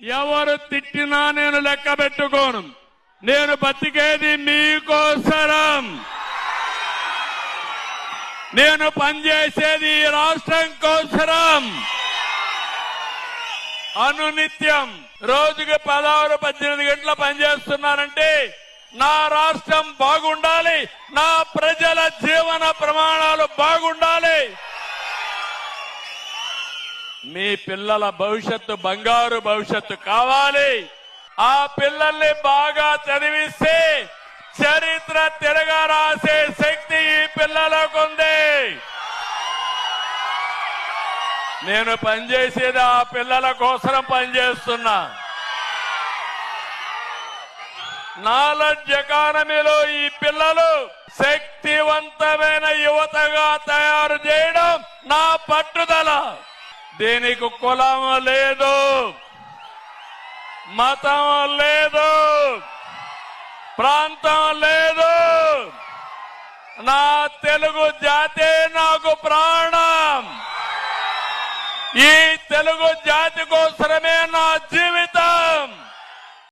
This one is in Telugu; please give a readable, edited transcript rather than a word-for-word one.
ఎవరు తిట్టినా నేను లెక్క పెట్టుకోను. నేను బతికేది మీకోసరం. నేను పనిచేసేది ఈ రాష్ట్రం కోసరం. అనునిత్యం రోజుకి 16-18 గంటల పనిచేస్తున్నానంటే నా రాష్ట్రం బాగుండాలి, నా ప్రజల జీవన ప్రమాణాలు బాగుండాలి. మీ పిల్లల భవిష్యత్తు బంగారు భవిష్యత్తు కావాలి. ఆ పిల్లల్ని బాగా చదివిస్తే చరిత్ర తిరగా రాసే శక్తి ఈ పిల్లలకు ఉంది. నేను పనిచేసేది ఆ పిల్లల కోసం పనిచేస్తున్నా. నాలెడ్జ్ ఎకానమీలో ఈ పిల్లలు శక్తివంతమైన యువతగా తయారు చేయడం నా పట్టుదల. దీనికి కులం లేదు, మతం లేదు, ప్రాంతం లేదు. నా తెలుగు జాతే నాకు ప్రాణం. ఈ తెలుగు జాతి కోసమే నా జీవితం.